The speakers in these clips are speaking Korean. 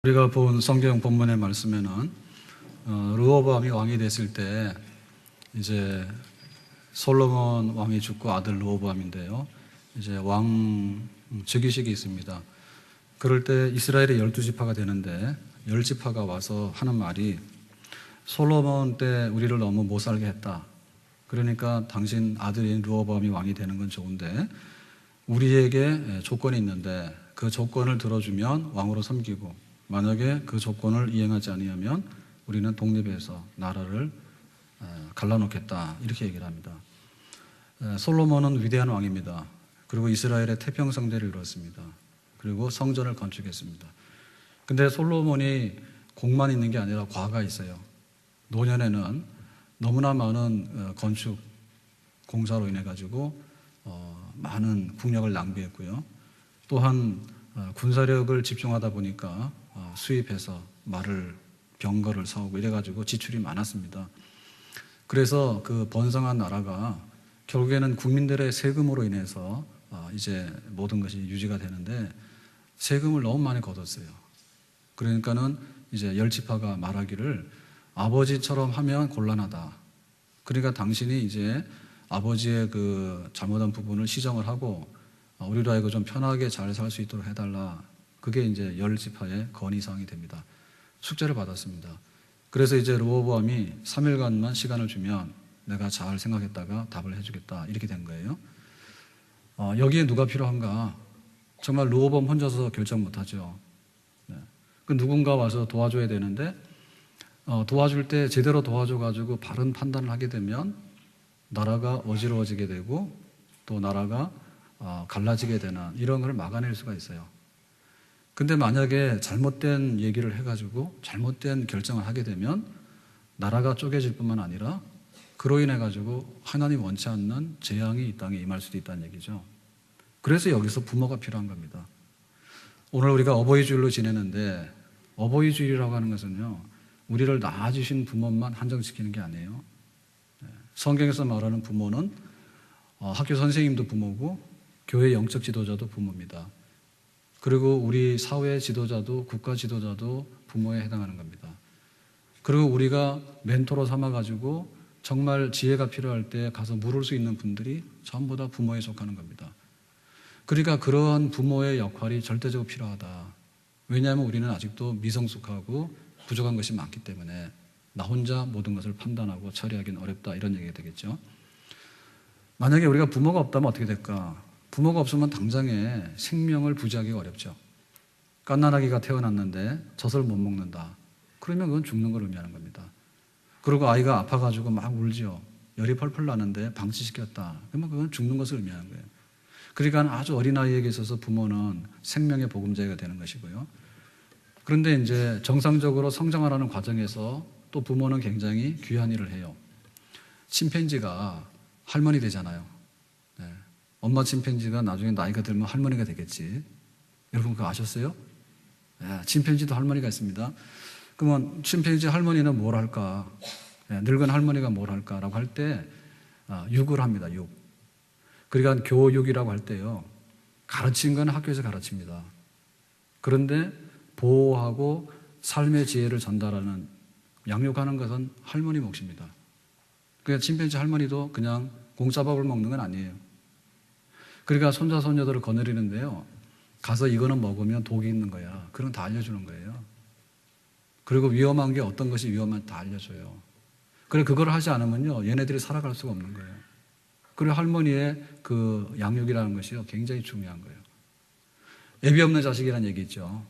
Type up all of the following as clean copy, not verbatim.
우리가 본 성경 본문의 말씀에는 르호보암이 왕이 됐을 때 이제 솔로몬 왕이 죽고 아들 르호보암인데요. 이제 왕 즉위식이 있습니다. 그럴 때 이스라엘이 12지파가 되는데 10지파가 와서 하는 말이 솔로몬 때 우리를 너무 못 살게 했다. 그러니까 당신 아들인 르호보암이 왕이 되는 건 좋은데 우리에게 조건이 있는데 그 조건을 들어주면 왕으로 섬기고 만약에 그 조건을 이행하지 않으면 우리는 독립해서 나라를 갈라놓겠다 이렇게 얘기를 합니다. 솔로몬은 위대한 왕입니다. 그리고 이스라엘의 태평성대를 이뤘습니다. 그리고 성전을 건축했습니다. 근데 솔로몬이 공만 있는 게 아니라 과가 있어요. 노년에는 너무나 많은 건축 공사로 인해 가지고 많은 국력을 낭비했고요. 또한 군사력을 집중하다 보니까 수입해서 말을 병거를 사오고 이래가지고 지출이 많았습니다. 그래서 그 번성한 나라가 결국에는 국민들의 세금으로 인해서 이제 모든 것이 유지가 되는데 세금을 너무 많이 걷었어요. 그러니까는 이제 10지파가 말하기를 아버지처럼 하면 곤란하다. 그러니까 당신이 이제 아버지의 그 잘못한 부분을 시정을 하고 우리로 하여금 좀 편하게 잘 살 수 있도록 해달라. 그게 이제 10지파의 건의사항이 됩니다. 숙제를 받았습니다. 그래서 이제 르호보암이 3일간만 시간을 주면 내가 잘 생각했다가 답을 해주겠다. 이렇게 된 거예요. 여기에 누가 필요한가? 정말 르호보암 혼자서 결정 못하죠. 네. 그 누군가 와서 도와줘야 되는데 도와줄 때 제대로 도와줘가지고 바른 판단을 하게 되면 나라가 어지러워지게 되고 또 나라가 갈라지게 되는 이런 걸 막아낼 수가 있어요. 근데 만약에 잘못된 얘기를 해가지고 잘못된 결정을 하게 되면 나라가 쪼개질 뿐만 아니라 그로 인해 가지고 하나님 원치 않는 재앙이 이 땅에 임할 수도 있다는 얘기죠. 그래서 여기서 부모가 필요한 겁니다. 오늘 우리가 어버이 주일로 지내는데 어버이 주일이라고 하는 것은요, 우리를 낳아주신 부모만 한정시키는 게 아니에요. 성경에서 말하는 부모는 학교 선생님도 부모고 교회 영적 지도자도 부모입니다. 그리고 우리 사회 지도자도 국가 지도자도 부모에 해당하는 겁니다. 그리고 우리가 멘토로 삼아가지고 정말 지혜가 필요할 때 가서 물을 수 있는 분들이 전부 다 부모에 속하는 겁니다. 그러니까 그러한 부모의 역할이 절대적으로 필요하다. 왜냐하면 우리는 아직도 미성숙하고 부족한 것이 많기 때문에 나 혼자 모든 것을 판단하고 처리하기는 어렵다 이런 얘기가 되겠죠. 만약에 우리가 부모가 없다면 어떻게 될까? 부모가 없으면 당장에 생명을 부지하기가 어렵죠. 갓난아기가 태어났는데 젖을 못 먹는다. 그러면 그건 죽는 걸 의미하는 겁니다. 그리고 아이가 아파가지고 막 울죠. 열이 펄펄 나는데 방치시켰다. 그러면 그건 죽는 것을 의미하는 거예요. 그러니까 아주 어린 아이에게 있어서 부모는 생명의 보금자리가 되는 것이고요. 그런데 이제 정상적으로 성장하라는 과정에서 또 부모는 굉장히 귀한 일을 해요. 침팬지가 할머니 되잖아요. 엄마 침팬지가 나중에 나이가 들면 할머니가 되겠지. 여러분 그거 아셨어요? 침팬지도 할머니가 있습니다. 그러면 침팬지 할머니는 뭘 할까? 늙은 할머니가 뭘 할까라고 할 때 육을 합니다. 육. 그러니까 교육이라고 할 때요. 가르치는 건 학교에서 가르칩니다. 그런데 보호하고 삶의 지혜를 전달하는 양육하는 것은 할머니 몫입니다. 그러니까 침팬지 할머니도 그냥 공짜밥을 먹는 건 아니에요. 그러니까 손자 손녀들을 거느리는데요. 가서 이거는 먹으면 독이 있는 거야. 그런 거 다 알려주는 거예요. 그리고 위험한 게 어떤 것이 위험한지 다 알려줘요. 그래 그걸 하지 않으면요. 얘네들이 살아갈 수가 없는 거예요. 그리고 할머니의 그 양육이라는 것이요. 굉장히 중요한 거예요. 애비 없는 자식이라는 얘기 있죠.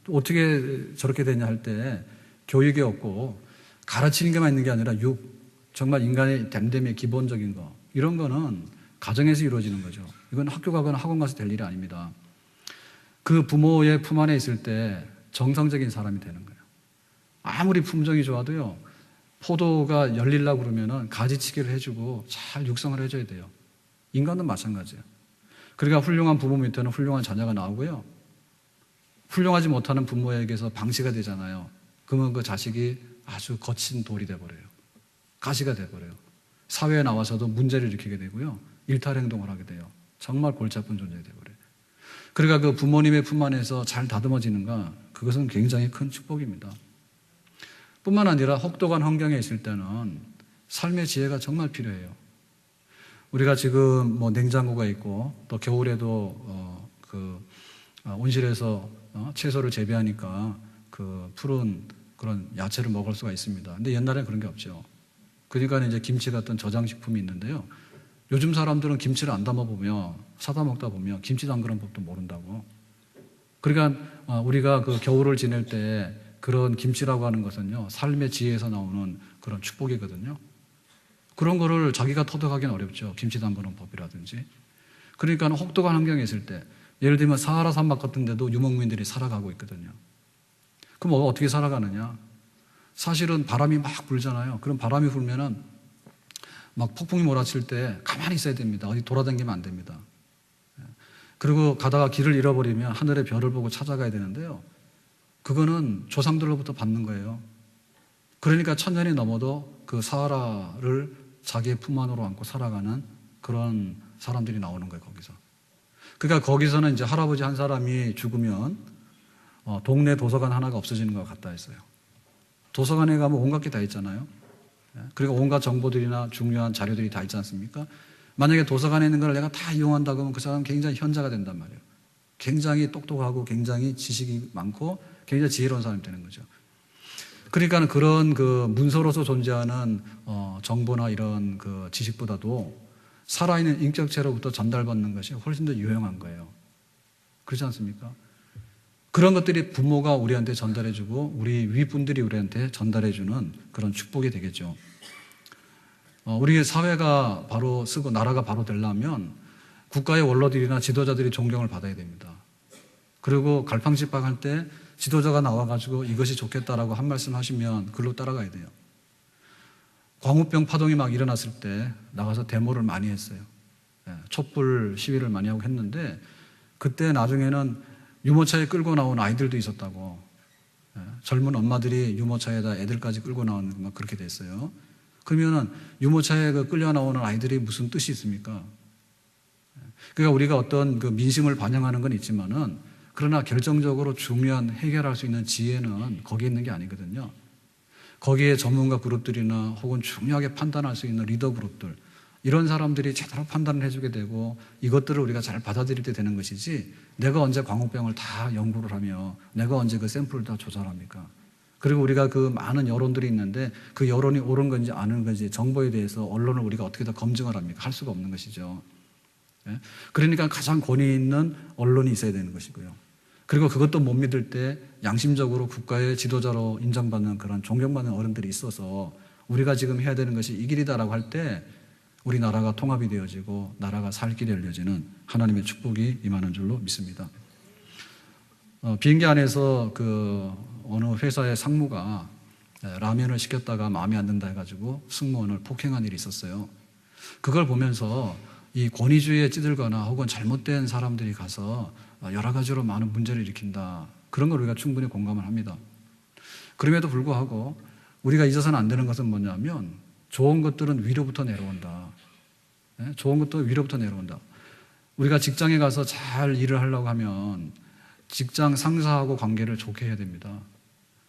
어떻게 저렇게 되냐 할 때 교육이 없고 가르치는 게만 있는 게 아니라 정말 인간의 됨됨이의 기본적인 거 이런 거는 가정에서 이루어지는 거죠. 이건 학교 가거나 학원 가서 될 일이 아닙니다. 그 부모의 품 안에 있을 때 정상적인 사람이 되는 거예요. 아무리 품종이 좋아도요. 포도가 열리려고 그러면은 가지치기를 해주고 잘 육성을 해줘야 돼요. 인간도 마찬가지예요. 그러니까 훌륭한 부모 밑에는 훌륭한 자녀가 나오고요. 훌륭하지 못하는 부모에게서 방치가 되잖아요. 그러면 그 자식이 아주 거친 돌이 돼버려요. 가시가 돼버려요. 사회에 나와서도 문제를 일으키게 되고요. 일탈 행동을 하게 돼요. 정말 골치 아픈 존재가 돼버려요. 그러니까 그 부모님의 품 안에서 잘 다듬어지는가, 그것은 굉장히 큰 축복입니다. 뿐만 아니라 혹독한 환경에 있을 때는 삶의 지혜가 정말 필요해요. 우리가 지금 뭐 냉장고가 있고 또 겨울에도 온실에서 채소를 재배하니까 그 푸른 그런 야채를 먹을 수가 있습니다. 근데 옛날에는 그런 게 없죠. 그러니까 이제 김치 같은 저장식품이 있는데요. 요즘 사람들은 김치를 안 담아보면, 사다 먹다 보면 김치 담그는 법도 모른다고. 그러니까 우리가 그 겨울을 지낼 때 그런 김치라고 하는 것은요, 삶의 지혜에서 나오는 그런 축복이거든요. 그런 거를 자기가 터득하기는 어렵죠. 김치 담그는 법이라든지. 그러니까 혹독한 환경에 있을 때, 예를 들면 사하라 산맥 같은 데도 유목민들이 살아가고 있거든요. 그럼 어떻게 살아가느냐? 사실은 바람이 막 불잖아요. 그럼 바람이 불면은 막 폭풍이 몰아칠 때 가만히 있어야 됩니다. 어디 돌아다니면 안 됩니다. 그리고 가다가 길을 잃어버리면 하늘의 별을 보고 찾아가야 되는데요. 그거는 조상들로부터 받는 거예요. 그러니까 1000년이 넘어도 그 사하라를 자기의 품 안으로 안고 살아가는 그런 사람들이 나오는 거예요, 거기서. 그러니까 거기서는 이제 할아버지 한 사람이 죽으면 동네 도서관 하나가 없어지는 것 같다 했어요. 도서관에 가면 온갖 게 다 있잖아요. 그리고 온갖 정보들이나 중요한 자료들이 다 있지 않습니까? 만약에 도서관에 있는 걸 내가 다 이용한다고 하면 그 사람은 굉장히 현자가 된단 말이에요. 굉장히 똑똑하고 굉장히 지식이 많고 굉장히 지혜로운 사람이 되는 거죠. 그러니까 그런 그 문서로서 존재하는 정보나 이런 그 지식보다도 살아있는 인격체로부터 전달받는 것이 훨씬 더 유용한 거예요. 그렇지 않습니까? 그런 것들이 부모가 우리한테 전달해주고 우리 윗분들이 우리한테 전달해주는 그런 축복이 되겠죠. 우리 사회가 바로 쓰고 나라가 바로 되려면 국가의 원로들이나 지도자들이 존경을 받아야 됩니다. 그리고 갈팡질팡할 때 지도자가 나와가지고 이것이 좋겠다라고 한 말씀 하시면 글로 따라가야 돼요. 광우병 파동이 막 일어났을 때 나가서 데모를 많이 했어요. 촛불 시위를 많이 하고 했는데 그때 나중에는 유모차에 끌고 나온 아이들도 있었다고. 젊은 엄마들이 유모차에다 애들까지 끌고 나오는 막 그렇게 됐어요. 그러면은 유모차에 끌려 나오는 아이들이 무슨 뜻이 있습니까? 그러니까 우리가 어떤 그 민심을 반영하는 건 있지만은 그러나 결정적으로 중요한 해결할 수 있는 지혜는 거기에 있는 게 아니거든요. 거기에 전문가 그룹들이나 혹은 중요하게 판단할 수 있는 리더 그룹들, 이런 사람들이 제대로 판단을 해주게 되고 이것들을 우리가 잘 받아들일 때 되는 것이지, 내가 언제 광우병을 다 연구를 하며 내가 언제 그 샘플을 다 조사합니까? 그리고 우리가 그 많은 여론들이 있는데 그 여론이 옳은 건지 아닌 건지 정보에 대해서 언론을 우리가 어떻게 다 검증을 합니까? 할 수가 없는 것이죠. 그러니까 가장 권위 있는 언론이 있어야 되는 것이고요. 그리고 그것도 못 믿을 때 양심적으로 국가의 지도자로 인정받는 그런 존경받는 어른들이 있어서 우리가 지금 해야 되는 것이 이 길이다라고 할 때 우리나라가 통합이 되어지고 나라가 살 길이 열려지는 하나님의 축복이 임하는 줄로 믿습니다. 비행기 안에서 그 어느 회사의 상무가 라면을 시켰다가 마음에 안 든다 해가지고 승무원을 폭행한 일이 있었어요. 그걸 보면서 이 권위주의에 찌들거나 혹은 잘못된 사람들이 가서 여러 가지로 많은 문제를 일으킨다. 그런 걸 우리가 충분히 공감을 합니다. 그럼에도 불구하고 우리가 잊어서는 안 되는 것은 뭐냐면 좋은 것들은 위로부터 내려온다. 좋은 것도 위로부터 내려온다. 우리가 직장에 가서 잘 일을 하려고 하면 직장 상사하고 관계를 좋게 해야 됩니다.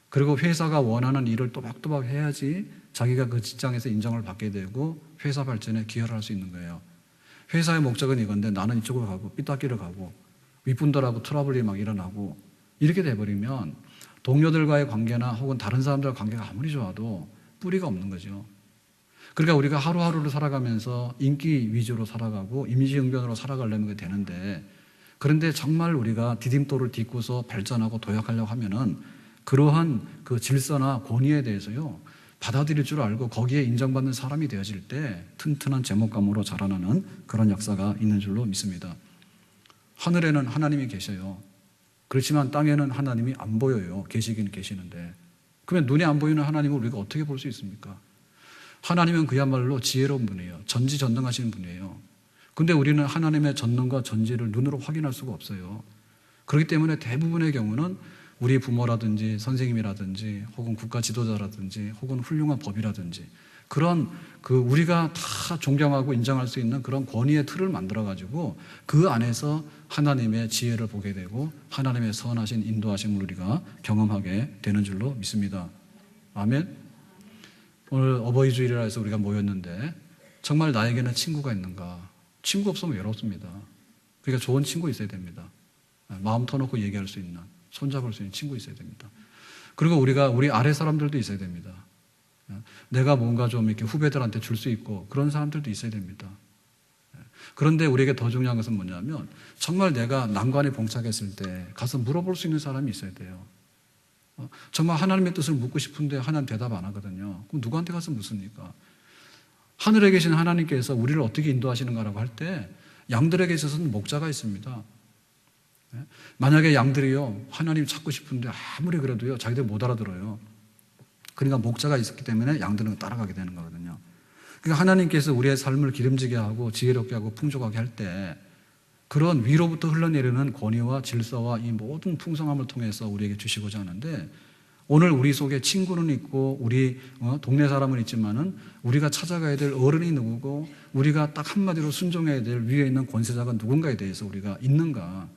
그리고 회사가 원하는 일을 또박또박 해야지 자기가 그 직장에서 인정을 받게 되고 회사 발전에 기여를 할 수 있는 거예요. 회사의 목적은 이건데 나는 이쪽으로 가고 삐딱기를 가고 윗분들하고 트러블이 막 일어나고 이렇게 돼버리면 동료들과의 관계나 혹은 다른 사람들과의 관계가 아무리 좋아도 뿌리가 없는 거죠. 그러니까 우리가 하루하루를 살아가면서 인기 위주로 살아가고 임시응변으로 살아가려면 그게 되는데, 그런데 정말 우리가 디딤돌을 딛고서 발전하고 도약하려고 하면은 그러한 그 질서나 권위에 대해서요 받아들일 줄 알고 거기에 인정받는 사람이 되어질 때 튼튼한 제목감으로 자라나는 그런 역사가 있는 줄로 믿습니다. 하늘에는 하나님이 계셔요. 그렇지만 땅에는 하나님이 안 보여요. 계시긴 계시는데. 그러면 눈에 안 보이는 하나님을 우리가 어떻게 볼 수 있습니까? 하나님은 그야말로 지혜로운 분이에요. 전지전능하시는 분이에요. 근데 우리는 하나님의 전능과 전지를 눈으로 확인할 수가 없어요. 그렇기 때문에 대부분의 경우는 우리 부모라든지 선생님이라든지 혹은 국가 지도자라든지 혹은 훌륭한 법이라든지 그런 우리가 다 존경하고 인정할 수 있는 그런 권위의 틀을 만들어가지고 그 안에서 하나님의 지혜를 보게 되고 하나님의 선하신 인도하심을 우리가 경험하게 되는 줄로 믿습니다. 아멘. 오늘 어버이 주일이라 해서 우리가 모였는데 정말 나에게는 친구가 있는가? 친구 없으면 외롭습니다. 그러니까 좋은 친구 있어야 됩니다. 마음 터놓고 얘기할 수 있는, 손잡을 수 있는 친구 있어야 됩니다. 그리고 우리 아래 사람들도 있어야 됩니다. 내가 뭔가 좀 이렇게 후배들한테 줄 수 있고 그런 사람들도 있어야 됩니다. 그런데 우리에게 더 중요한 것은 뭐냐면 정말 내가 난관에 봉착했을 때 가서 물어볼 수 있는 사람이 있어야 돼요. 정말 하나님의 뜻을 묻고 싶은데 하나님 대답 안 하거든요. 그럼 누구한테 가서 묻습니까? 하늘에 계신 하나님께서 우리를 어떻게 인도하시는가라고 할 때 양들에게 있어서는 목자가 있습니다. 만약에 양들이요 하나님 찾고 싶은데 아무리 그래도요 자기들 못 알아들어요. 그러니까 목자가 있었기 때문에 양들은 따라가게 되는 거거든요. 그러니까 하나님께서 우리의 삶을 기름지게 하고 지혜롭게 하고 풍족하게 할 때 그런 위로부터 흘러내리는 권위와 질서와 이 모든 풍성함을 통해서 우리에게 주시고자 하는데 오늘 우리 속에 친구는 있고 우리 동네 사람은 있지만은 우리가 찾아가야 될 어른이 누구고 우리가 딱 한마디로 순종해야 될 위에 있는 권세자가 누군가에 대해서 우리가 있는가.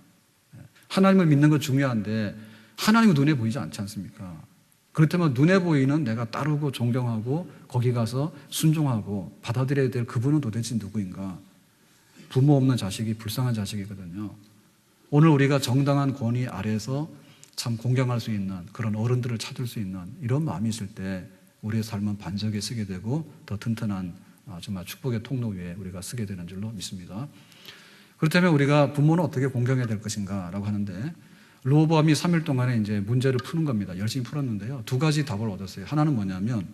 하나님을 믿는 건 중요한데 하나님은 눈에 보이지 않지 않습니까? 그렇다면 눈에 보이는 내가 따르고 존경하고 거기 가서 순종하고 받아들여야 될 그분은 도대체 누구인가? 부모 없는 자식이 불쌍한 자식이거든요. 오늘 우리가 정당한 권위 아래서 참 공경할 수 있는 그런 어른들을 찾을 수 있는 이런 마음이 있을 때 우리의 삶은 반석에 서게 되고 더 튼튼한 정말 축복의 통로 위에 우리가 서게 되는 줄로 믿습니다. 그렇다면 우리가 부모는 어떻게 공경해야 될 것인가 라고 하는데 르호보암이 3일 동안에 이제 문제를 푸는 겁니다. 열심히 풀었는데요. 두 가지 답을 얻었어요. 하나는 뭐냐면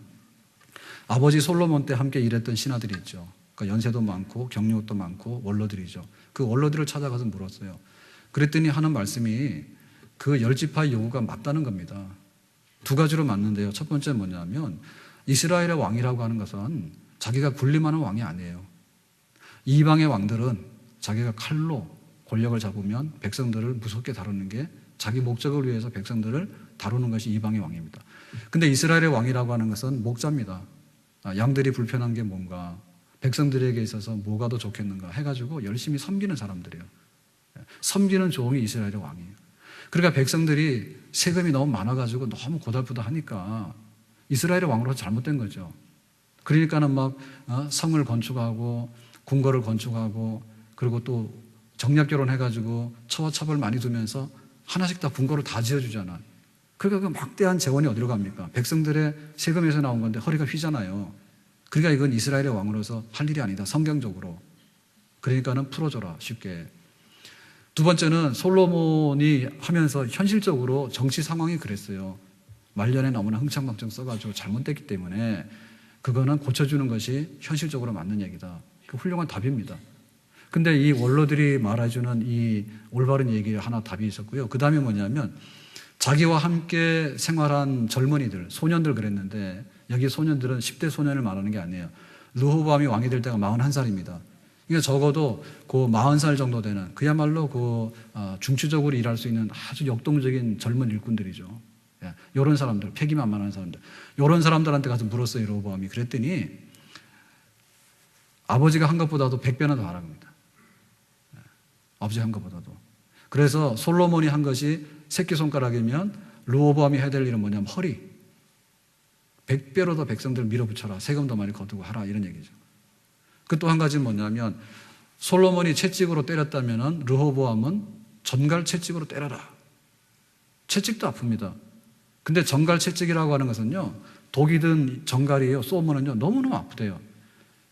아버지 솔로몬 때 함께 일했던 신하들이 있죠. 그러니까 연세도 많고 경력도 많고 원로들이죠. 그 원로들을 찾아가서 물었어요. 그랬더니 하는 말씀이 그 10지파의 요구가 맞다는 겁니다. 두 가지로 맞는데요. 첫 번째 뭐냐면 이스라엘의 왕이라고 하는 것은 자기가 군림하는 왕이 아니에요. 이방의 왕들은 자기가 칼로 권력을 잡으면 백성들을 무섭게 다루는 게 자기 목적을 위해서 백성들을 다루는 것이 이방의 왕입니다. 근데 이스라엘의 왕이라고 하는 것은 목자입니다. 양들이 불편한 게 뭔가 백성들에게 있어서 뭐가 더 좋겠는가 해가지고 열심히 섬기는 사람들이에요. 섬기는 종이 이스라엘의 왕이에요. 그러니까 백성들이 세금이 너무 많아가지고 너무 고달프다 하니까 이스라엘의 왕으로 잘못된 거죠. 그러니까는 막 성을 건축하고 궁궐을 건축하고 그리고 또 정략 결혼해가지고 처와 첩을 많이 두면서 하나씩 다 궁궐을 다 지어주잖아. 그러니까 그 막대한 재원이 어디로 갑니까? 백성들의 세금에서 나온 건데 허리가 휘잖아요. 그러니까 이건 이스라엘의 왕으로서 할 일이 아니다. 성경적으로. 그러니까는 풀어줘라 쉽게. 두 번째는 솔로몬이 하면서 현실적으로 정치 상황이 그랬어요. 말년에 너무나 흥청망청 써가지고 잘못됐기 때문에 그거는 고쳐주는 것이 현실적으로 맞는 얘기다. 그 훌륭한 답입니다. 근데 이 원로들이 말해주는 이 올바른 얘기에 하나 답이 있었고요. 그 다음에 뭐냐면 자기와 함께 생활한 젊은이들, 소년들 그랬는데 여기 소년들은 10대 소년을 말하는 게 아니에요. 르호보암이 왕이 될 때가 41살입니다. 그러니까 적어도 그 40살 정도 되는 그야말로 중추적으로 일할 수 있는 아주 역동적인 젊은 일꾼들이죠. 이런 사람들, 패기만만한 사람들. 이런 사람들한테 가서 물었어요, 르호보암이. 그랬더니 아버지가 한 것보다도 100배나 더 하라고 합니다. 아버지 한 것보다도. 그래서 솔로몬이 한 것이 새끼손가락이면 르호보암이 해야 될 일은 뭐냐면 허리. 100배로 더 백성들을 밀어붙여라. 세금 더 많이 거두고 하라. 이런 얘기죠. 그 또 한 가지는 뭐냐면 솔로몬이 채찍으로 때렸다면 르호보암은 전갈 채찍으로 때려라. 채찍도 아픕니다. 근데 전갈 채찍이라고 하는 것은요, 독이든 전갈이에요. 쏘면은요, 너무너무 아프대요.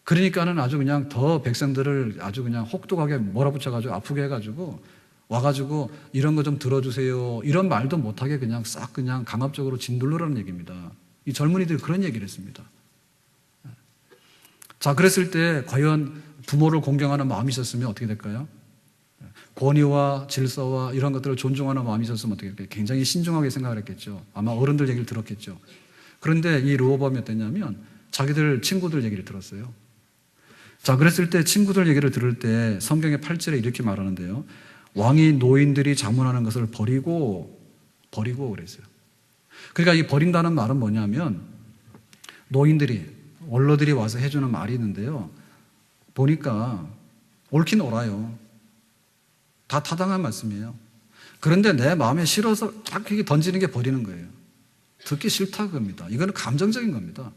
그러니까는 아주 그냥 더 백성들을 아주 그냥 혹독하게 몰아붙여가지고 아프게 해가지고 와가지고 이런 거 좀 들어주세요. 이런 말도 못하게 그냥 싹 그냥 강압적으로 짓누르라는 얘기입니다. 이 젊은이들이 그런 얘기를 했습니다. 자, 그랬을 때 과연 부모를 공경하는 마음이 있었으면 어떻게 될까요? 권위와 질서와 이런 것들을 존중하는 마음이 있었으면 어떻게 될까요? 굉장히 신중하게 생각을 했겠죠. 아마 어른들 얘기를 들었겠죠. 그런데 이 르호보암이 어땠냐면 자기들 친구들 얘기를 들었어요. 자, 그랬을 때 친구들 얘기를 들을 때 성경의 8절에 이렇게 말하는데요. 왕이 노인들이 자문하는 것을 버리고 그랬어요. 그러니까 이 버린다는 말은 뭐냐면 노인들이 원로들이 와서 해주는 말이 있는데요. 보니까 옳긴 옳아요. 다 타당한 말씀이에요. 그런데 내 마음에 싫어서 딱 이렇게 던지는 게 버리는 거예요. 듣기 싫다 그겁니다. 이거는 감정적인 겁니다.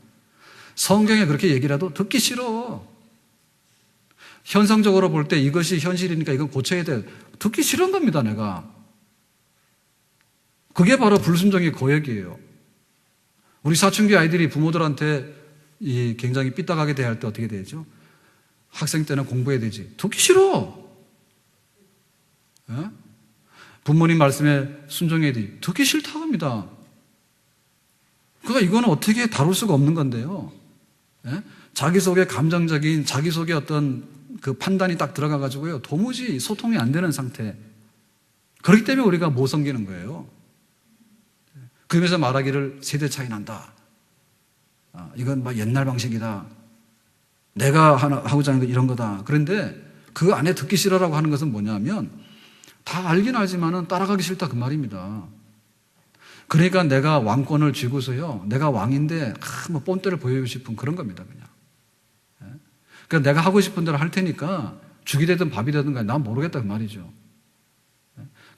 성경에 그렇게 얘기를 해도 듣기 싫어. 현상적으로 볼 때 이것이 현실이니까 이건 고쳐야 돼. 듣기 싫은 겁니다, 내가. 그게 바로 불순종의 고역이에요. 우리 사춘기 아이들이 부모들한테 굉장히 삐딱하게 대할 때 어떻게 되죠? 학생 때는 공부해야 되지. 듣기 싫어. 예? 부모님 말씀에 순종해야 돼. 듣기 싫다고 합니다. 그러니까 이거는 어떻게 다룰 수가 없는 건데요. 예? 자기 속에 감정적인, 자기 속에 어떤 그 판단이 딱 들어가가지고요. 도무지 소통이 안 되는 상태. 그렇기 때문에 우리가 못 섬기는 거예요. 그러면서 말하기를 세대 차이 난다. 이건 막 옛날 방식이다. 내가 하고자 하는 거 이런 거다. 그런데 그 안에 듣기 싫어라고 하는 것은 뭐냐면 다 알긴 알지만은 따라가기 싫다 그 말입니다. 그러니까 내가 왕권을 쥐고서요. 내가 왕인데 뭐 뽐때를 보여주고 싶은 그런 겁니다. 그냥. 그러니까 내가 하고 싶은 대로 할 테니까 죽이 되든 밥이 되든 간에 난 모르겠다 그 말이죠.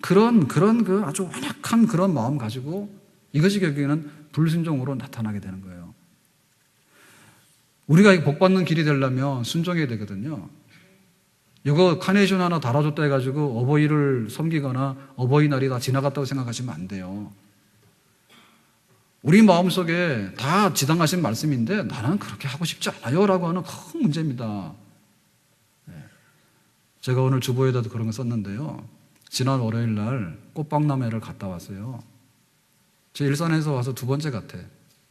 그런 그 아주 완약한 그런 마음 가지고 이것이 결국에는 불순종으로 나타나게 되는 거예요. 우리가 복받는 길이 되려면 순종해야 되거든요. 이거 카네이션 하나 달아줬다 해가지고 어버이를 섬기거나 어버이날이 다 지나갔다고 생각하시면 안 돼요. 우리 마음속에 다 지당하신 말씀인데 나는 그렇게 하고 싶지 않아요 라고 하는 큰 문제입니다. 제가 오늘 주보에다도 그런 거 썼는데요. 지난 월요일 날 꽃박람회를 갔다 왔어요. 제 일산에서 와서 두 번째 같아.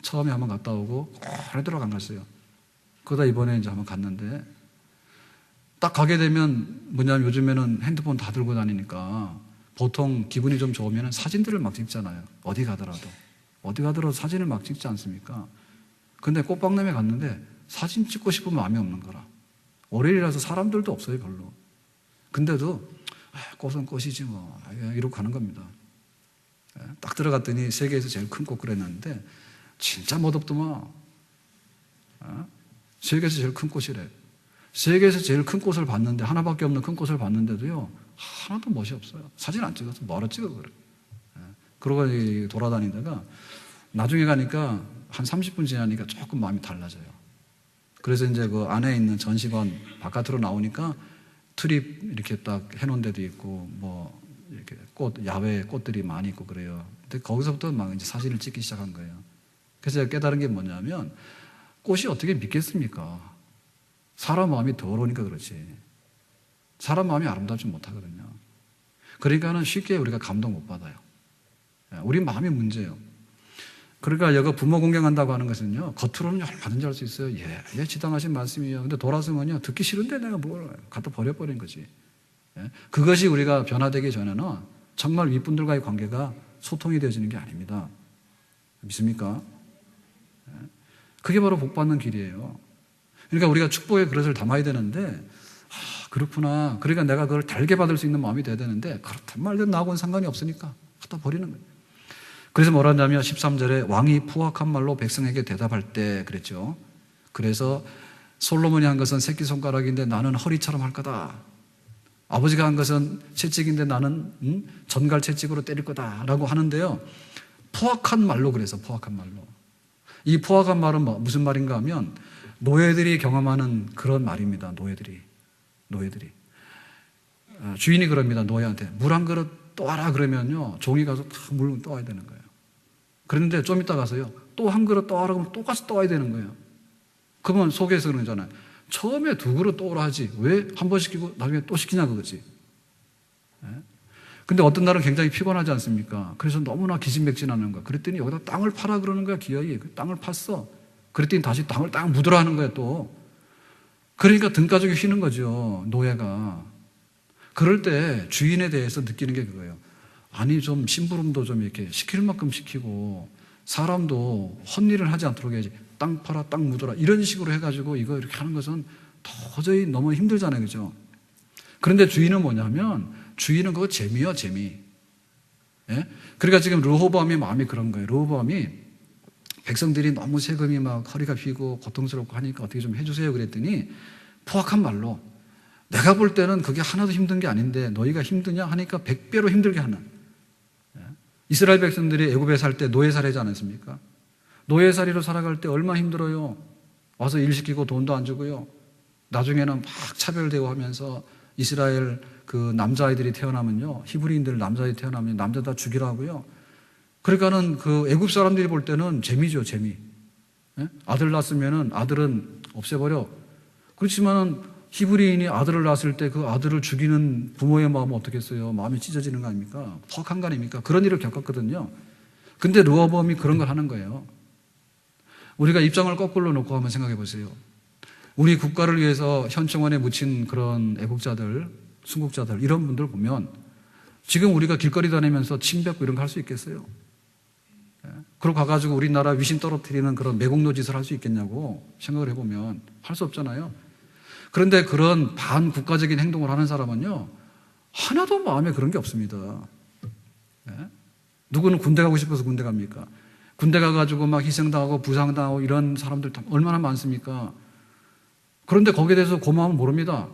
처음에 한번 갔다 오고 오래도록 안 갔어요. 그러다 이번에 이제 한번 갔는데 딱 가게 되면 뭐냐면 요즘에는 핸드폰 다 들고 다니니까 보통 기분이 좀 좋으면 사진들을 막 찍잖아요. 어디 가더라도 사진을 막 찍지 않습니까? 근데 꽃박람회 갔는데 사진 찍고 싶은 마음이 없는 거라. 월요일이라서 사람들도 없어요 별로. 근데도 꽃은 꽃이지 뭐 이러고 가는 겁니다. 딱 들어갔더니 세계에서 제일 큰 꽃 그랬는데 진짜 멋없더만. 세계에서 제일 큰 꽃이래. 세계에서 제일 큰 꽃을 봤는데 하나밖에 없는 큰 꽃을 봤는데도요 하나도 멋이 없어요. 사진 안 찍어서 뭐하러 찍어 그래. 그러고 돌아다니다가 나중에 가니까 한 30분 지나니까 조금 마음이 달라져요. 그래서 이제 그 안에 있는 전시관 바깥으로 나오니까 트립 이렇게 딱 해놓은 데도 있고 뭐 이렇게 야외 꽃들이 많이 있고 그래요. 근데 거기서부터 막 이제 사진을 찍기 시작한 거예요. 그래서 제가 깨달은 게 뭐냐면 꽃이 어떻게 믿겠습니까? 사람 마음이 더러우니까 그렇지. 사람 마음이 아름답지 못하거든요. 그러니까는 쉽게 우리가 감동 못 받아요. 우리 마음이 문제예요. 그러니까 여기 부모 공경한다고 하는 것은요, 겉으로는 얼마든지 할 수 있어요. 예, 지당하신 말씀이에요. 근데 돌아서면요, 듣기 싫은데 내가 뭘 갖다 버려버린 거지. 그것이 우리가 변화되기 전에는 정말 윗분들과의 관계가 소통이 되어지는 게 아닙니다. 믿습니까? 그게 바로 복받는 길이에요. 그러니까 우리가 축복의 그릇을 담아야 되는데, 그렇구나. 그러니까 내가 그걸 달게 받을 수 있는 마음이 돼야 되는데, 그렇단 말든 나하고는 상관이 없으니까 갖다 버리는 거예요. 그래서 뭐라 하냐면 13절에 왕이 포악한 말로 백성에게 대답할 때 그랬죠. 그래서 솔로몬이 한 것은 새끼손가락인데 나는 허리처럼 할 거다. 아버지가 한 것은 채찍인데 나는 전갈 채찍으로 때릴 거다라고 하는데요. 포악한 말로 그래서 포악한 말로. 이 포악한 말은 무슨 말인가 하면 노예들이 경험하는 그런 말입니다. 노예들이. 주인이 그럽니다. 노예한테 물 한 그릇 떠와라 그러면요. 종이 가서 다 물 떠와야 되는 거예요. 그런데 좀 이따 가서요. 또 한 그릇 떠와라 그러면 똑같이 떠와야 되는 거예요. 그러면 속에서 그러잖아요. 처음에 두 그릇 떠오라 하지. 왜 한 번 시키고 나중에 또 시키냐 그거지. 근데 어떤 날은 굉장히 피곤하지 않습니까? 그래서 너무나 기진맥진하는 거야. 그랬더니 여기다 땅을 파라 그러는 거야. 기어이. 그 땅을 팠어. 그랬더니 다시 땅을 딱 묻으라 하는 거야 또. 그러니까 등가죽이 휘는 거죠. 노예가. 그럴 때 주인에 대해서 느끼는 게 그거예요. 아니 좀 심부름도 좀 이렇게 시킬 만큼 시키고 사람도 헛일을 하지 않도록 해야지. 땅 팔아 땅 묻어라 이런 식으로 해가지고 이거 이렇게 하는 것은 도저히 너무 힘들잖아요. 그죠? 그런데 주인은 뭐냐면 주인은 그거 재미요 재미. 예? 그러니까 지금 르호보암의 마음이 그런 거예요. 르호보암이 백성들이 너무 세금이 막 허리가 휘고 고통스럽고 하니까 어떻게 좀 해주세요 그랬더니 포악한 말로 내가 볼 때는 그게 하나도 힘든 게 아닌데 너희가 힘드냐 하니까 100배로 힘들게 하는. 이스라엘 백성들이 애굽에 살 때 노예살이지 않았습니까? 노예살이로 살아갈 때 얼마나 힘들어요. 와서 일 시키고 돈도 안 주고요. 나중에는 막 차별되고 하면서 이스라엘 그 남자아이들이 태어나면요, 히브리인들 남자아이 태어나면 남자 다 죽이라고요. 그러니까는 그 애굽 사람들이 볼 때는 재미죠, 재미. 아들 낳았으면은 아들은 없애버려. 그렇지만은 히브리인이 아들을 낳았을 때 그 아들을 죽이는 부모의 마음은 어떻겠어요? 마음이 찢어지는 거 아닙니까? 퍽한 거 아닙니까? 그런 일을 겪었거든요. 근데 르호보암이 그런 걸 하는 거예요. 우리가 입장을 거꾸로 놓고 한번 생각해 보세요. 우리 국가를 위해서 현충원에 묻힌 그런 애국자들, 순국자들 이런 분들 보면 지금 우리가 길거리 다니면서 침 뱉고 이런 거 할 수 있겠어요? 그러고 가가지고 우리나라 위신 떨어뜨리는 그런 매국노 짓을 할 수 있겠냐고 생각을 해보면 할 수 없잖아요. 그런데 그런 반국가적인 행동을 하는 사람은요, 하나도 마음에 그런 게 없습니다. 누구는 군대 가고 싶어서 군대 갑니까? 군대 가가지고 막 희생당하고 부상당하고 이런 사람들 얼마나 많습니까? 그런데 거기에 대해서 고마움을 모릅니다.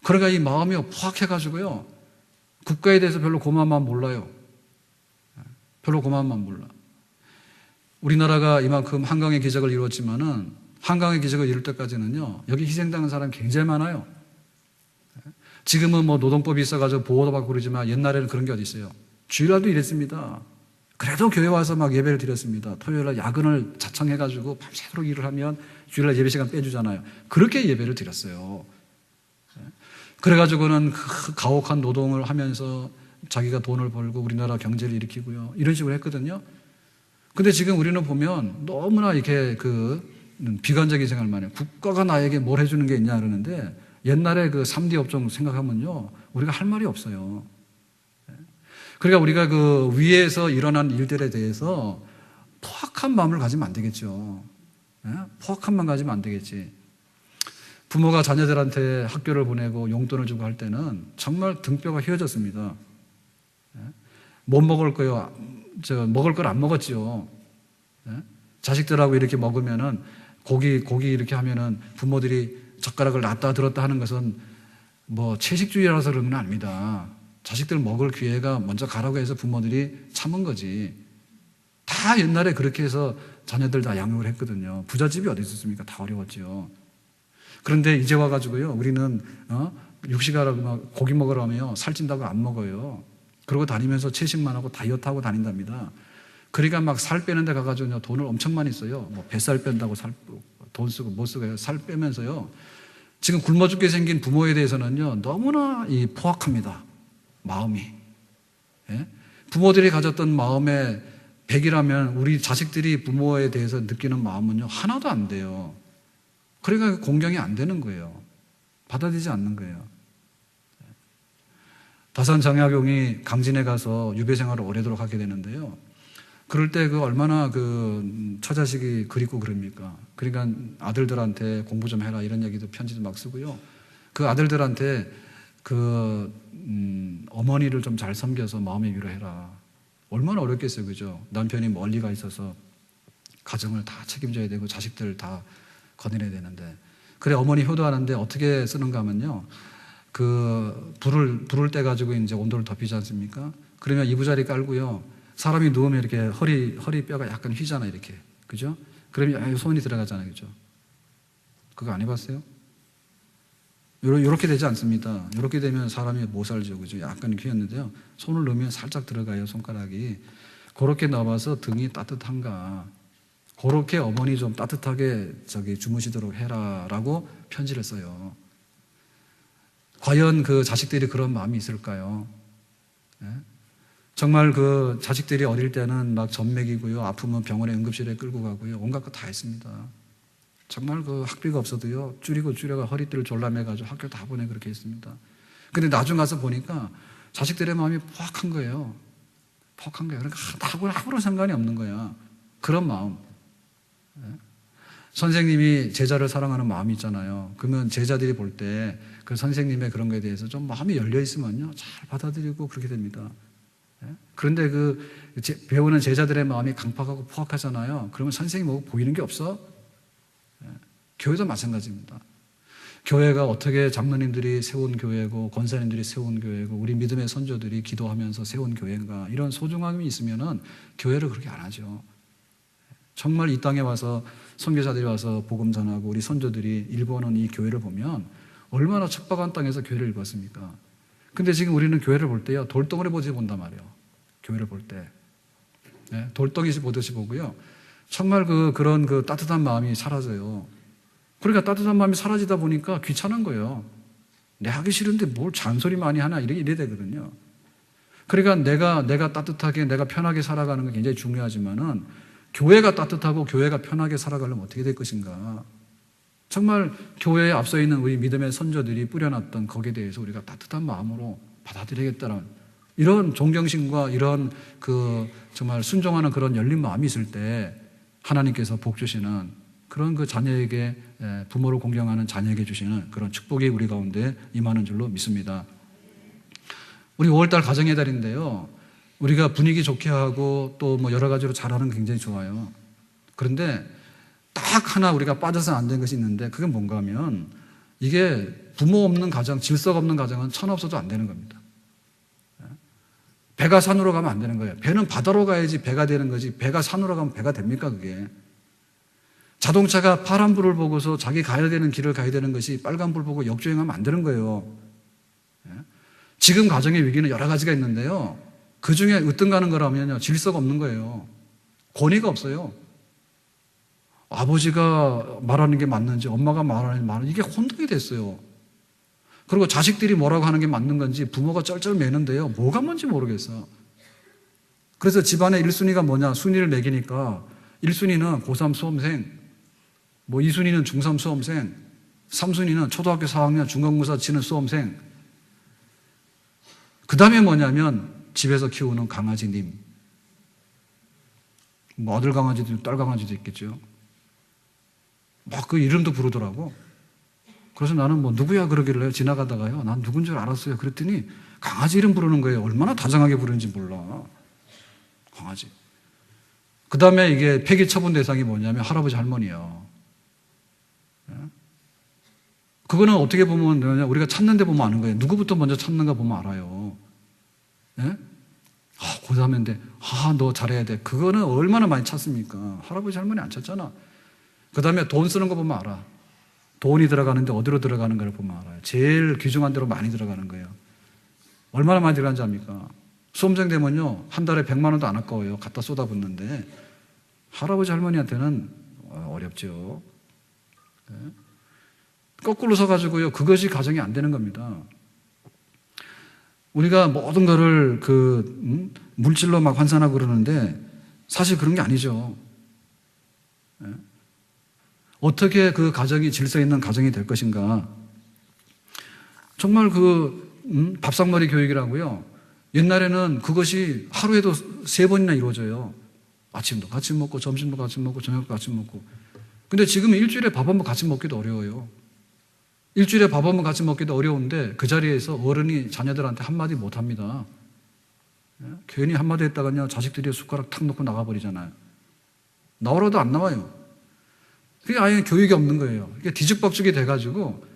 그러니까 이 마음이 포악해가지고요, 국가에 대해서 별로 고마운 마음 몰라요. 별로 고마운 마음 몰라. 우리나라가 이만큼 한강의 기적을 이루었지만은 한강의 기적을 이룰 때까지는요, 여기 희생당한 사람이 굉장히 많아요. 지금은 뭐 노동법이 있어가지고 보호도 받고 그러지만 옛날에는 그런 게 어디 있어요. 주일날도 이랬습니다. 그래도 교회 와서 막 예배를 드렸습니다. 토요일날 야근을 자청해가지고 밤새도록 일을 하면 주일날 예배 시간 빼주잖아요. 그렇게 예배를 드렸어요. 그래가지고는 그 가혹한 노동을 하면서 자기가 돈을 벌고 우리나라 경제를 일으키고요. 이런 식으로 했거든요. 근데 지금 우리는 보면 너무나 이렇게 그 비관적인 생각만 해요. 국가가 나에게 뭘 해주는 게 있냐 그러는데 옛날에 그 3D 업종 생각하면요, 우리가 할 말이 없어요. 그러니까 우리가 그 위에서 일어난 일들에 대해서 포악한 마음을 가지면 안 되겠죠. 포악한 마음 가지면 안 되겠지. 부모가 자녀들한테 학교를 보내고 용돈을 주고 할 때는 정말 등뼈가 휘어졌습니다. 못 먹을 거요. 먹을 걸 안 먹었지요. 자식들하고 이렇게 먹으면은 고기 이렇게 하면은 부모들이 젓가락을 놨다 들었다 하는 것은 뭐 채식주의라서 그런 건 아닙니다. 자식들 먹을 기회가 먼저 가라고 해서 부모들이 참은 거지. 다 옛날에 그렇게 해서 자녀들 다 양육을 했거든요. 부잣집이 어디 있었습니까? 다 어려웠지요. 그런데 이제 와가지고요, 우리는 육식하라고 막 고기 먹으러 하면 살찐다고 안 먹어요. 그러고 다니면서 채식만 하고 다이어트하고 다닌답니다. 그러니까 막 살 빼는 데 가가지고 돈을 엄청 많이 써요. 뭐 뱃살 뺀다고 돈 쓰고 못 쓰고 살 빼면서요. 지금 굶어 죽게 생긴 부모에 대해서는요, 너무나 포악합니다. 마음이. 부모들이 가졌던 마음의 100이라면 우리 자식들이 부모에 대해서 느끼는 마음은요, 하나도 안 돼요. 그러니까 공경이 안 되는 거예요. 받아들이지 않는 거예요. 다산 정약용이 강진에 가서 유배 생활을 오래도록 하게 되는데요. 그럴 때 그 얼마나 그 처자식이 그립고 그럽니까? 그러니까 아들들한테 공부 좀 해라 이런 얘기도 편지도 막 쓰고요. 그 아들들한테 그 어머니를 좀 잘 섬겨서 마음의 위로해라. 얼마나 어렵겠어요, 그죠? 남편이 멀리 가 있어서 가정을 다 책임져야 되고 자식들 다 거느려야 되는데, 그래 어머니 효도하는데 어떻게 쓰는가 하면요, 그 불을 떼 가지고 이제 온도를 덮이지 않습니까? 그러면 이부자리 깔고요, 사람이 누우면 이렇게 허리 뼈가 약간 휘잖아, 이렇게. 그죠? 그러면 손이 들어가잖아요. 그죠? 그거 안 해봤어요? 요렇게 되지 않습니다. 요렇게 되면 사람이 못 살죠. 그죠? 약간 휘었는데요. 손을 넣으면 살짝 들어가요, 손가락이. 그렇게 넣어봐서 등이 따뜻한가. 그렇게 어머니 좀 따뜻하게 주무시도록 해라라고 편지를 써요. 과연 그 자식들이 그런 마음이 있을까요? 네? 정말 그 자식들이 어릴 때는 막 젖먹이고요, 아프면 병원에 응급실에 끌고 가고요, 온갖 거 다 했습니다. 정말 그 학비가 없어도요, 줄여가 허리띠를 졸라매가지고 학교 다 보내 그렇게 했습니다. 근데 나중 가서 보니까 자식들의 마음이 포악한 거예요. 포악한 거예요. 그러니까 나하고는 아무런 상관이 없는 거야. 그런 마음. 선생님이 제자를 사랑하는 마음이 있잖아요. 그러면 제자들이 볼 때 그 선생님의 그런 거에 대해서 좀 마음이 열려 있으면요, 잘 받아들이고 그렇게 됩니다. 그런데 배우는 제자들의 마음이 강팍하고 포악하잖아요. 그러면 선생님이 뭐 보이는 게 없어? 교회도 마찬가지입니다. 교회가 어떻게 장로님들이 세운 교회고 권사님들이 세운 교회고 우리 믿음의 선조들이 기도하면서 세운 교회인가, 이런 소중함이 있으면은 교회를 그렇게 안 하죠. 정말 이 땅에 와서 선교사들이 와서 복음 전하고 우리 선조들이 일궈놓은 이 교회를 보면 얼마나 척박한 땅에서 교회를 일궜습니까? 근데 지금 우리는 교회를 볼 때요, 돌덩어리 보듯이 본단 말이에요. 교회를 볼 때. 네? 돌덩이 보듯이 보고요. 정말 그런 따뜻한 마음이 사라져요. 그러니까 따뜻한 마음이 사라지다 보니까 귀찮은 거예요. 내 하기 싫은데 뭘 잔소리 많이 하나, 이래 되거든요. 그러니까 내가 따뜻하게, 내가 편하게 살아가는 게 굉장히 중요하지만은 교회가 따뜻하고 교회가 편하게 살아가려면 어떻게 될 것인가. 정말 교회에 앞서 있는 우리 믿음의 선조들이 뿌려놨던 거기에 대해서 우리가 따뜻한 마음으로 받아들이겠다는 이런 존경심과 이런 정말 순종하는 그런 열린 마음이 있을 때 하나님께서 복 주시는 그런 자녀에게, 부모를 공경하는 자녀에게 주시는 그런 축복이 우리 가운데 임하는 줄로 믿습니다. 우리 5월달 가정의 달인데요, 우리가 분위기 좋게 하고 또 뭐 여러 가지로 잘하는 게 굉장히 좋아요. 그런데 딱 하나 우리가 빠져서 안 되는 것이 있는데, 그게 뭔가 하면 이게 부모 없는 가정, 질서가 없는 가정은 천 없어도 안 되는 겁니다. 배가 산으로 가면 안 되는 거예요. 배는 바다로 가야지 배가 되는 거지, 배가 산으로 가면 배가 됩니까 그게? 자동차가 파란불을 보고서 자기 가야 되는 길을 가야 되는 것이 빨간불 보고 역주행하면 안 되는 거예요. 지금 가정의 위기는 여러 가지가 있는데요, 그 중에 으뜸가는 거라면요, 질서가 없는 거예요. 권위가 없어요. 아버지가 말하는 게 맞는지 엄마가 말하는 게 맞는지 이게 혼동이 됐어요. 그리고 자식들이 뭐라고 하는 게 맞는 건지 부모가 쩔쩔 매는데요, 뭐가 뭔지 모르겠어. 그래서 집안의 1순위가 뭐냐, 순위를 매기니까 1순위는 고3 수험생, 뭐 2순위는 중3 수험생, 3순위는 초등학교 4학년 중간고사 치는 수험생, 그 다음에 뭐냐면 집에서 키우는 강아지님, 뭐 아들 강아지도 있고 딸 강아지도 있겠죠. 막 그 이름도 부르더라고. 그래서 나는 뭐 누구야 그러길래 지나가다가요, 난 누군 줄 알았어요. 그랬더니 강아지 이름 부르는 거예요. 얼마나 다정하게 부르는지 몰라. 강아지. 그 다음에 이게 폐기 처분 대상이 뭐냐면 할아버지 할머니예요. 그거는 어떻게 보면 우리가 찾는 데 보면 아는 거예요. 누구부터 먼저 찾는가 보면 알아요. 예? 고3인데 너 잘해야 돼. 그거는 얼마나 많이 찾습니까? 할아버지 할머니 안 찾잖아. 그 다음에 돈 쓰는 거 보면 알아. 돈이 들어가는데 어디로 들어가는 걸 보면 알아요. 제일 귀중한 대로 많이 들어가는 거예요. 얼마나 많이 들어가는지 압니까? 수험생 되면요, 한 달에 100만 원도 안 아까워요. 갖다 쏟아붓는데 할아버지 할머니한테는 어렵죠. 네? 거꾸로 서가지고요, 그것이 가정이 안 되는 겁니다. 우리가 모든 거를 물질로 막 환산하고 그러는데 사실 그런 게 아니죠. 네? 어떻게 그 가정이 질서 있는 가정이 될 것인가. 정말 밥상머리 교육이라고요, 옛날에는 그것이 하루에도 3번이나 이루어져요. 아침도 같이 먹고 점심도 같이 먹고 저녁도 같이 먹고. 근데 지금 일주일에 밥 한 번 같이 먹기도 어려워요. 일주일에 밥 한 번 같이 먹기도 어려운데 그 자리에서 어른이 자녀들한테 한마디 못 합니다. 괜히 한마디 했다가요, 자식들이 숟가락 탁 놓고 나가버리잖아요. 나오라도 안 나와요. 그게 아예 교육이 없는 거예요. 이게 뒤죽박죽이 돼가지고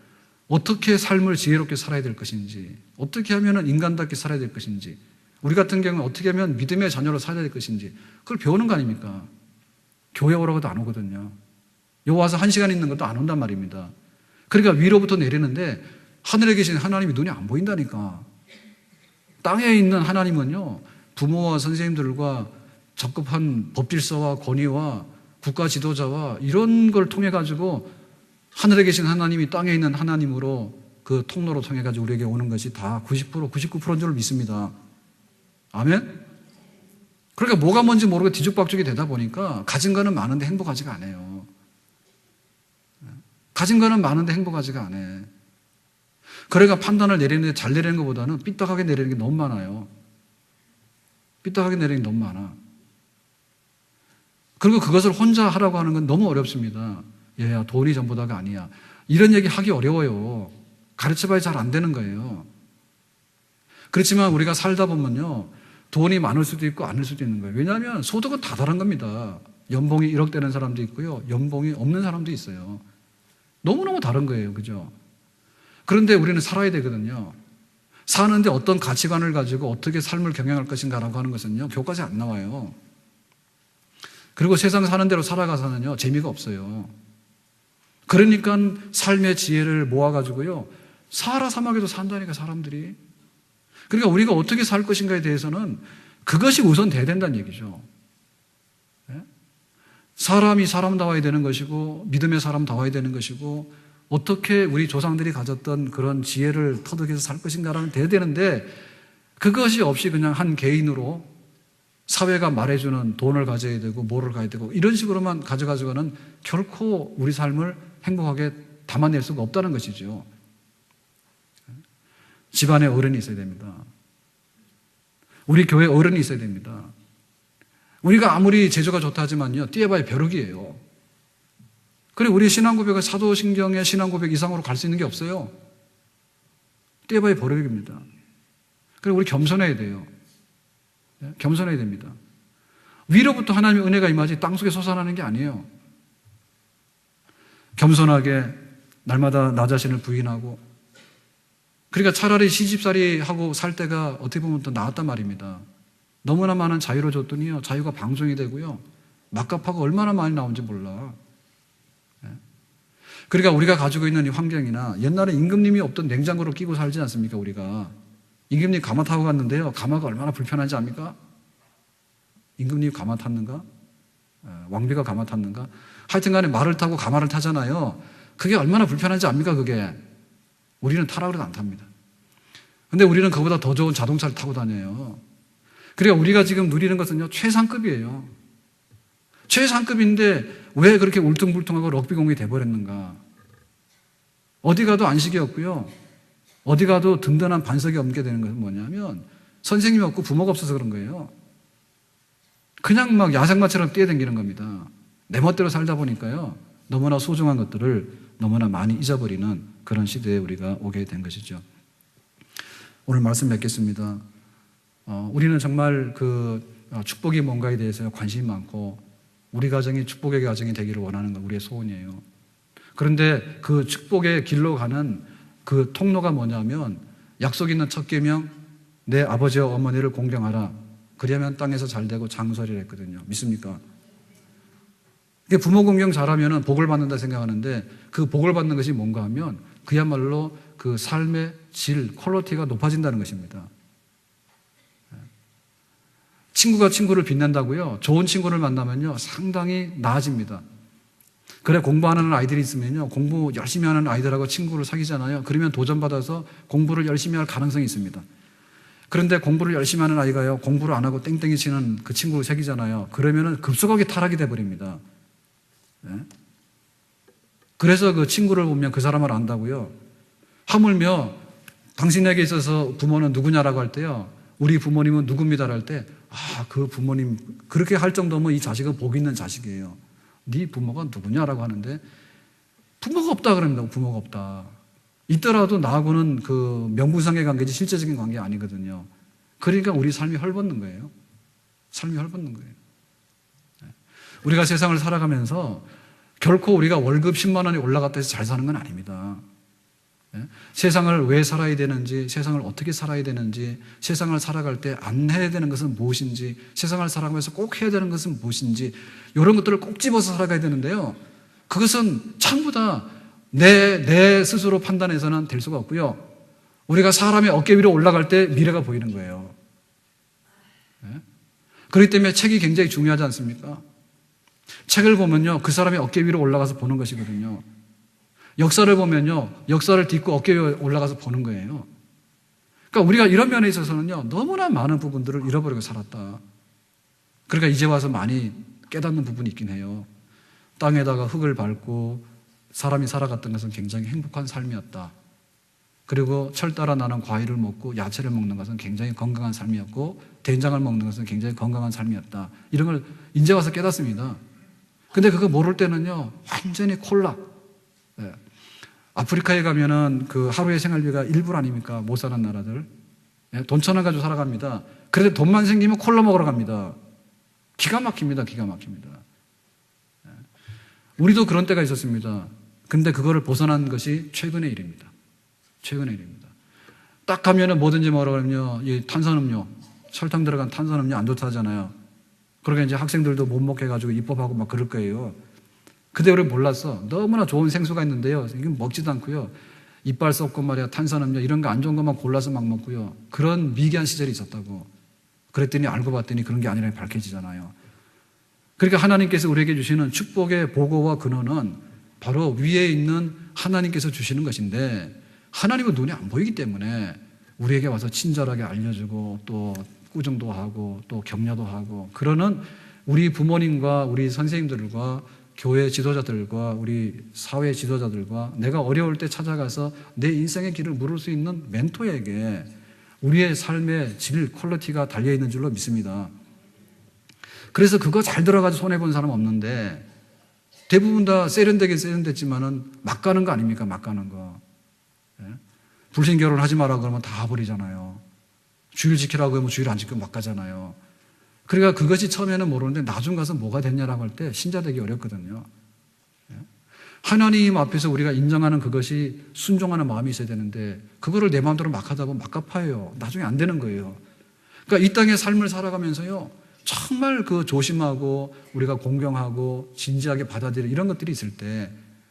어떻게 삶을 지혜롭게 살아야 될 것인지, 어떻게 하면 인간답게 살아야 될 것인지, 우리 같은 경우는 어떻게 하면 믿음의 자녀로 살아야 될 것인지, 그걸 배우는 거 아닙니까? 교회 오라고도 안 오거든요. 여기 와서 1시간 있는 것도 안 온단 말입니다. 그러니까 위로부터 내리는데 하늘에 계신 하나님이 눈이 안 보인다니까. 땅에 있는 하나님은요, 부모와 선생님들과 적급한 법질서와 권위와 국가 지도자와 이런 걸 통해 가지고 하늘에 계신 하나님이 땅에 있는 하나님으로 그 통로로 통해 가지고 우리에게 오는 것이 다 90%, 99%인 줄 믿습니다. 아멘? 그러니까 뭐가 뭔지 모르고 뒤죽박죽이 되다 보니까 가진 거는 많은데 행복하지가 않아요. 가진 거는 많은데 행복하지가 않아요. 그러니까 판단을 내리는데 잘 내리는 것보다는 삐딱하게 내리는 게 너무 많아요. 삐딱하게 내리는 게 너무 많아. 그리고 그것을 혼자 하라고 하는 건 너무 어렵습니다. 얘야, 돈이 전부 다가 아니야. 이런 얘기 하기 어려워요. 가르쳐봐야 잘 안 되는 거예요. 그렇지만 우리가 살다 보면요, 돈이 많을 수도 있고 아닐 수도 있는 거예요. 왜냐하면 소득은 다 다른 겁니다. 연봉이 1억 되는 사람도 있고요. 연봉이 없는 사람도 있어요. 너무너무 다른 거예요. 그죠? 그런데 우리는 살아야 되거든요. 사는데 어떤 가치관을 가지고 어떻게 삶을 경영할 것인가라고 하는 것은요, 교과서에 안 나와요. 그리고 세상 사는 대로 살아가서는요, 재미가 없어요. 그러니까 삶의 지혜를 모아가지고요, 사하라 사막에도 산다니까, 사람들이. 그러니까 우리가 어떻게 살 것인가에 대해서는 그것이 우선 돼야 된다는 얘기죠. 네? 사람이 사람다워야 되는 것이고, 믿음의 사람다워야 되는 것이고, 어떻게 우리 조상들이 가졌던 그런 지혜를 터득해서 살 것인가라는 돼야 되는데, 그것이 없이 그냥 한 개인으로 사회가 말해주는 돈을 가져야 되고 뭐를 가야 되고 이런 식으로만 가져가지고는 결코 우리 삶을 행복하게 담아낼 수가 없다는 것이죠. 집안에 어른이 있어야 됩니다. 우리 교회 어른이 있어야 됩니다. 우리가 아무리 제조가 좋다 하지만요, 띄어봐야 벼룩이에요. 그리고 우리 신앙고백은 사도신경의 신앙고백 이상으로 갈 수 있는 게 없어요. 띄어봐야 벼룩입니다. 그리고 우리 겸손해야 돼요. 겸손해야 됩니다. 위로부터 하나님의 은혜가 임하지 땅속에 솟아나는 게 아니에요. 겸손하게 날마다 나 자신을 부인하고, 그러니까 차라리 시집살이 하고 살 때가 어떻게 보면 더 나았단 말입니다. 너무나 많은 자유를 줬더니요, 자유가 방종이 되고요, 막가파가 얼마나 많이 나온지 몰라. 그러니까 우리가 가지고 있는 이 환경이나, 옛날에 임금님이 없던 냉장고를 끼고 살지 않습니까? 우리가 임금님 가마 타고 갔는데요, 가마가 얼마나 불편한지 압니까? 임금님이 가마 탔는가? 왕비가 가마 탔는가? 하여튼 간에 말을 타고 가마를 타잖아요. 그게 얼마나 불편한지 압니까? 그게. 우리는 타라 그래도 안 탑니다. 근데 우리는 그보다 더 좋은 자동차를 타고 다녀요. 그러니까 우리가 지금 누리는 것은요, 최상급이에요. 최상급인데 왜 그렇게 울퉁불퉁하고 럭비공이 돼버렸는가? 어디 가도 안식이 없고요, 어디 가도 든든한 반석이 없게 되는 것은 뭐냐면 선생님이 없고 부모가 없어서 그런 거예요. 그냥 막 야생마처럼 뛰어다니는 겁니다. 내 멋대로 살다 보니까요, 너무나 소중한 것들을 너무나 많이 잊어버리는 그런 시대에 우리가 오게 된 것이죠. 오늘 말씀 맺겠습니다. 우리는 정말 그 축복이 뭔가에 대해서 관심이 많고, 우리 가정이 축복의 가정이 되기를 원하는 건 우리의 소원이에요. 그런데 그 축복의 길로 가는 그 통로가 뭐냐면, 약속 있는 첫 계명, 내 아버지와 어머니를 공경하라. 그래야만 땅에서 잘되고 장수하리라 했거든요. 믿습니까? 부모 공경 잘하면 복을 받는다 생각하는데, 그 복을 받는 것이 뭔가 하면 그야말로 그 삶의 질, 퀄리티가 높아진다는 것입니다. 친구가 친구를 빛낸다고요, 좋은 친구를 만나면요, 상당히 나아집니다. 그래, 공부하는 아이들이 있으면요, 공부 열심히 하는 아이들하고 친구를 사귀잖아요. 그러면 도전받아서 공부를 열심히 할 가능성이 있습니다. 그런데 공부를 열심히 하는 아이가요, 공부를 안 하고 땡땡이 치는 그 친구를 사귀잖아요. 그러면은 급속하게 타락이 돼버립니다. 네? 그래서 그 친구를 보면 그 사람을 안다고요. 하물며 당신에게 있어서 부모는 누구냐라고 할 때요, 우리 부모님은 누굽니다라고 할 때, 그 부모님 그렇게 할 정도면 이 자식은 복 있는 자식이에요. 네 부모가 누구냐라고 하는데, 부모가 없다 그럽니다. 부모가 없다. 있더라도 나하고는 그 명분상의 관계지 실제적인 관계 아니거든요. 그러니까 우리 삶이 헐벗는 거예요. 삶이 헐벗는 거예요. 우리가 세상을 살아가면서 결코 우리가 월급 10만 원이 올라갔다 해서 잘 사는 건 아닙니다. 세상을 왜 살아야 되는지, 세상을 어떻게 살아야 되는지, 세상을 살아갈 때 안 해야 되는 것은 무엇인지, 세상을 살아가면서 꼭 해야 되는 것은 무엇인지, 이런 것들을 꼭 집어서 살아가야 되는데요, 그것은 전부 다 내 스스로 판단해서는 될 수가 없고요, 우리가 사람의 어깨 위로 올라갈 때 미래가 보이는 거예요. 그렇기 때문에 책이 굉장히 중요하지 않습니까? 책을 보면요, 그 사람의 어깨 위로 올라가서 보는 것이거든요. 역사를 보면요, 역사를 딛고 어깨 위에 올라가서 보는 거예요. 그러니까 우리가 이런 면에 있어서는요, 너무나 많은 부분들을 잃어버리고 살았다. 그러니까 이제 와서 많이 깨닫는 부분이 있긴 해요. 땅에다가 흙을 밟고 사람이 살아갔던 것은 굉장히 행복한 삶이었다. 그리고 철 따라 나는 과일을 먹고 야채를 먹는 것은 굉장히 건강한 삶이었고, 된장을 먹는 것은 굉장히 건강한 삶이었다. 이런 걸 이제 와서 깨닫습니다. 근데 그거 모를 때는요, 완전히 콜라. 아프리카에 가면은 그 하루의 생활비가 1불 아닙니까? 못 사는 나라들. 예, 돈 1,000원 가지고 살아갑니다. 그래도 돈만 생기면 콜라 먹으러 갑니다. 기가 막힙니다. 기가 막힙니다. 예. 우리도 그런 때가 있었습니다. 근데 그거를 벗어난 것이 최근의 일입니다. 최근의 일입니다. 딱 가면은 뭐든지 뭐라 그러면요, 이 탄산음료, 설탕 들어간 탄산음료 안 좋다 하잖아요. 그러니까 이제 학생들도 못 먹게 해가지고 입법하고 막 그럴 거예요. 그때 우리 몰랐어. 너무나 좋은 생수가 있는데요, 이건 먹지도 않고요. 이빨 썩고 말이야, 탄산음료 이런 거 안 좋은 것만 골라서 막 먹고요. 그런 미개한 시절이 있었다고. 그랬더니 알고 봤더니 그런 게 아니라 밝혀지잖아요. 그러니까 하나님께서 우리에게 주시는 축복의 보고와 근원은 바로 위에 있는 하나님께서 주시는 것인데, 하나님은 눈에 안 보이기 때문에 우리에게 와서 친절하게 알려주고 또 꾸중도 하고 또 격려도 하고, 그러는 우리 부모님과 우리 선생님들과 교회 지도자들과 우리 사회 지도자들과 내가 어려울 때 찾아가서 내 인생의 길을 물을 수 있는 멘토에게 우리의 삶의 질, 퀄리티가 달려있는 줄로 믿습니다. 그래서 그거 잘 들어가지고 손해본 사람 없는데, 대부분 다 세련되긴 세련됐지만은 막 가는 거 아닙니까? 막 가는 거. 예? 불신결혼 하지 마라 그러면 다 버리잖아요. 주일 지키라고 하면 주일 안 지키고 막 가잖아요. 그러니까 그것이 처음에는 모르는데 나중 가서 뭐가 됐냐라고 할 때 신자 되기 어렵거든요. 예? 하나님 앞에서 우리가 인정하는 그것이 순종하는 마음이 있어야 되는데, 그거를 내 마음대로 막 하다 보면 막 갚아요. 나중에 안 되는 거예요. 그러니까 이 땅의 삶을 살아가면서요, 정말 그 조심하고 우리가 공경하고 진지하게 받아들이는 이런 것들이 있을 때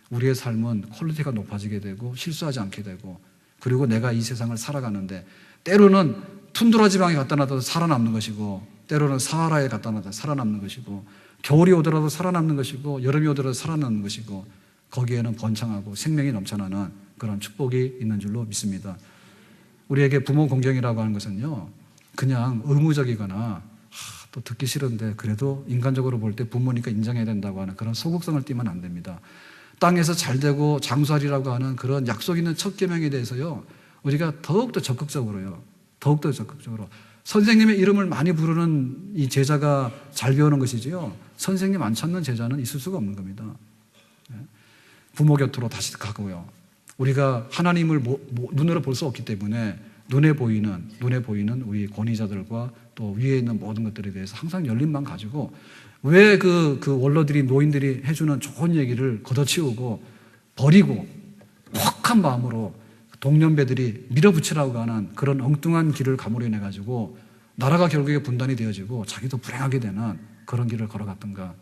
우리의 삶은 퀄리티가 높아지게 되고 실수하지 않게 되고, 그리고 내가 이 세상을 살아가는데 때로는 툰드라 지방에 갖다 놔도 살아남는 것이고, 때로는 사하라에 갖다 놔도 살아남는 것이고, 겨울이 오더라도 살아남는 것이고, 여름이 오더라도 살아남는 것이고, 거기에는 번창하고 생명이 넘쳐나는 그런 축복이 있는 줄로 믿습니다. 우리에게 부모 공경이라고 하는 것은요, 그냥 의무적이거나 또 듣기 싫은데 그래도 인간적으로 볼 때 부모니까 인정해야 된다고 하는 그런 소극성을 띠면 안 됩니다. 땅에서 잘되고 장수하리라고 하는 그런 약속 있는 첫 계명에 대해서요, 우리가 더욱더 적극적으로요, 더욱더 적극적으로 선생님의 이름을 많이 부르는 이 제자가 잘 배우는 것이지요, 선생님 안 찾는 제자는 있을 수가 없는 겁니다. 부모 곁으로 다시 가고요, 우리가 하나님을 눈으로 볼 수 없기 때문에 눈에 보이는 우리 권위자들과 또 위에 있는 모든 것들에 대해서 항상 열린 마음 가지고, 왜 그 원로들이, 노인들이 해주는 좋은 얘기를 걷어치우고 버리고 혹한 마음으로 동년배들이 밀어붙이라고 하는 그런 엉뚱한 길을 가물어내 가지고 나라가 결국에 분단이 되어지고 자기도 불행하게 되는 그런 길을 걸어갔던가.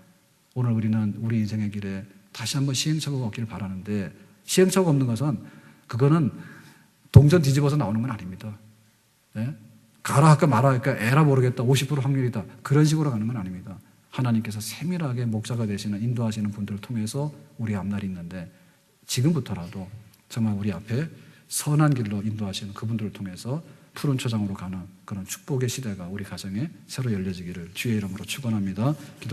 오늘 우리는 우리 인생의 길에 다시 한번 시행착오가 없기를 바라는데, 시행착오가 없는 것은 그거는 동전 뒤집어서 나오는 건 아닙니다. 네? 가라 할까 말아 할까 에라 모르겠다 50% 확률이다 그런 식으로 가는 건 아닙니다. 하나님께서 세밀하게 목자가 되시는, 인도하시는 분들을 통해서 우리 앞날이 있는데, 지금부터라도 정말 우리 앞에 선한 길로 인도하시는 그분들을 통해서 푸른 초장으로 가는 그런 축복의 시대가 우리 가정에 새로 열려지기를 주의 이름으로 축원합니다.